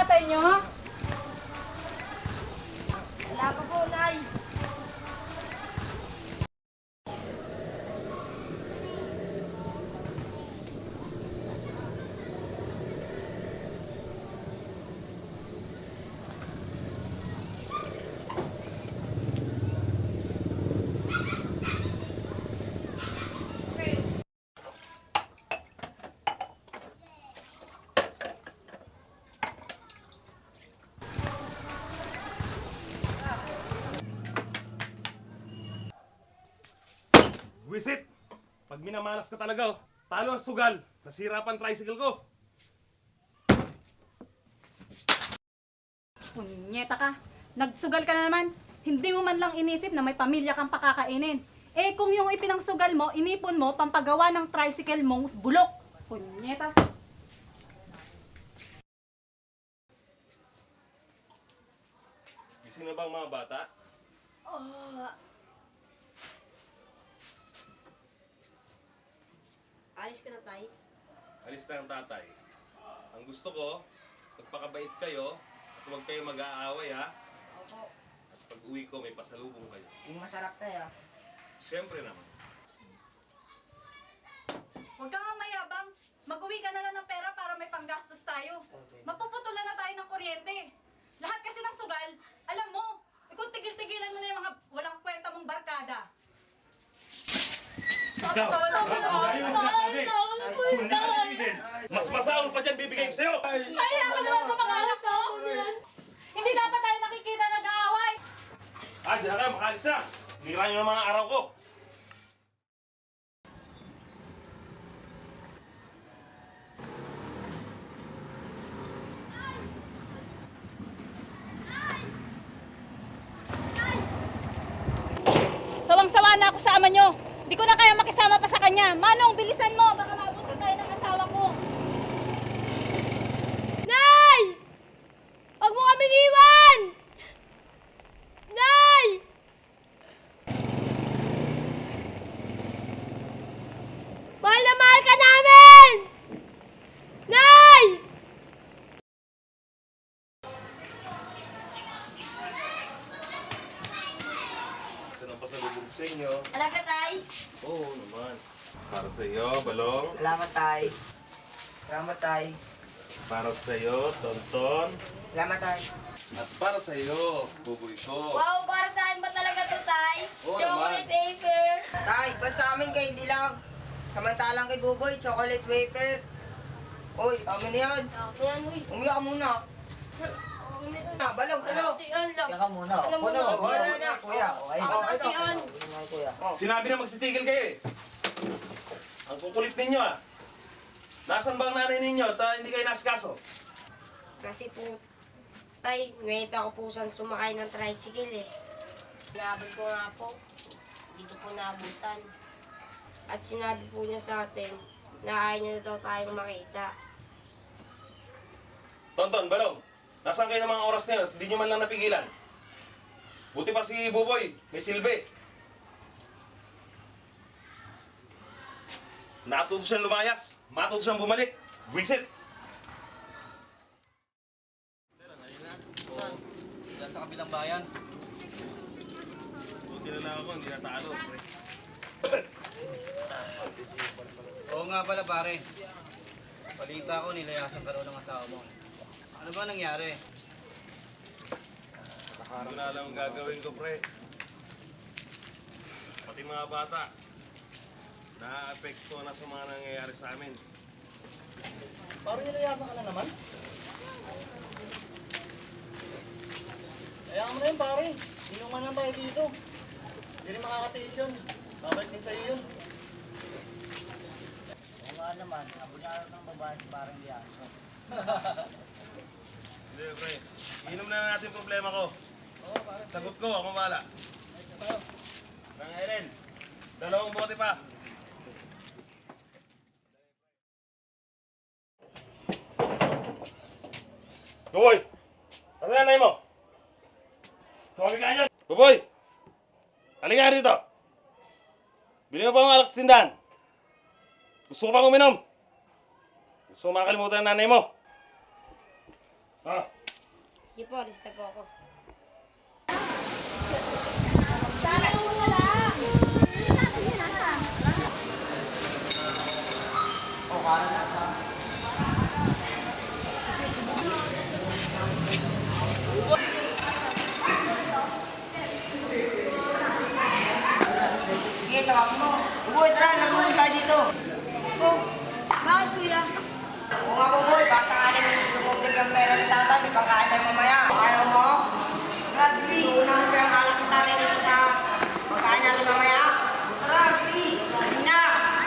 tatay nyo? Wala pa po, Nay. Wisit! Pag minamalas ka talaga, oh. Talo ang sugal. Nasira pa ang tricycle ko. Punyeta ka. Nagsugal ka na naman. Hindi mo man lang inisip na may pamilya kang pakakainin. Eh kung yung ipinangsugal mo, inipon mo, pampagawa ng tricycle mong bulok. Punyeta. Gising na ba ang mga bata? Alis ka na, Tay. Alis na ang tatay. Ang gusto ko, magpakabait kayo at huwag kayo mag-aaway, ha? Opo. At pag uwi ko, may pasalubong kayo. Yung masarap tayo. Siyempre naman. Huwag ka nga mayabang. Mag-uwi ka na lang ng pera para may panggastos tayo. Mapuputulan na tayo ng kuryente. Lahat kasi ng sugal, alam mo, kung tigil-tigilan mo na yung mga walang kwenta mong barkada. Ikaw! Ang yung sinasabi! Kung hindi ka titigil, mas masaon pa dyan bibigay ko sa'yo! Kaya ka naman sa mga anak ko! Hindi dapat tayo nakikita nag-aaway! Ah, diyan ka, makalis na! Nira nyo ng mga araw ko! Sawang-sawa na ako sa ama nyo. Di ko na kaya makisama pa sa kanya. Manong, bilisan mo. Baka mabutan tayo ng asawa ko. Nay! Huwag mo kaming iwan! Nay! Mahal na mahal ka namin! Nay! Ito ng pasalubong sa inyo. Alaga, Tay. Oo naman. Para sa iyo, Balong. Salamat, tay. Salamat, tay. Para sa iyo, Tonton. Salamat, tay. At para sa iyo, Buboy ko. Wow, para sa akin ba talaga to, Tay? Oo Chocolate naman. wafer. Tay, ba't sa amin kayo hindi lang? Samantalang kay Buboy, chocolate wafer. Uy, amin na yan. Ayan, uy. Umiyak ka muna. Balong, salo. Siyan lang. Tsaka muna. Alam mo Puno. na, Wala na, kuya. Okay. Ako ito. kasi yun. Okay, kuya. Sinabi na magtitigil kayo eh. Ang kukulit ninyo ah. Nasaan ba ang nanay ninyo at hindi kayo nasikaso? Kasi po, Tay, ngayon ako po saan sumakay ng tricycle eh. Sinabot ko nga po, dito po naabutan. At sinabi po niya sa atin na ayaw niya na daw tayong makita. Tonton, Balong, nasaan kayo ng mga oras na yun at hindi nyo man lang napigilan? Buti pa si Buboy, may silbi. Natuto siyang lumayas, matuto siyang bumalik. Wisit! Diyan sa kabilang bayan. Buti na lang ako, hindi natalo. Pre. Oo nga pala pare. Balita ko nilayasan ka raw ng asawa mo. Ano ba nangyari? Hindi ko na alam ang gagawin ko, pre. Pati mga bata, na-apekto na sa mga nangyayari sa amin. Parang nilayasan ka na naman. Kaya mo na yun pare. Inuman lang tayo dito. Hindi rin makakatiis yun. Babalik din sa'yo yun. Oo nga naman. Abunyaro ng babae parang diyan. Hindi, pre. Inom na natin yung problema ko. Sagot ko, ako bahala. Kang Ellen, dalawang bote pa. Buboy! Ano yan, nanay mo? Tumabi ka dyan! Buboy! Halika nga rito! Bili mo pa ang alak sa tindahan. Gusto ko pang uminom. Gusto ko makakalimutan ang nanay mo. Ah, Sige po, lista po ako. Sige, tawag mo. Buboy, tara, laro mo tayo dito. Oh, bakit kuya? Oo nga, Buboy, baka sakaling lumubig ang pera ni Tata, may pagkain tayo mamaya.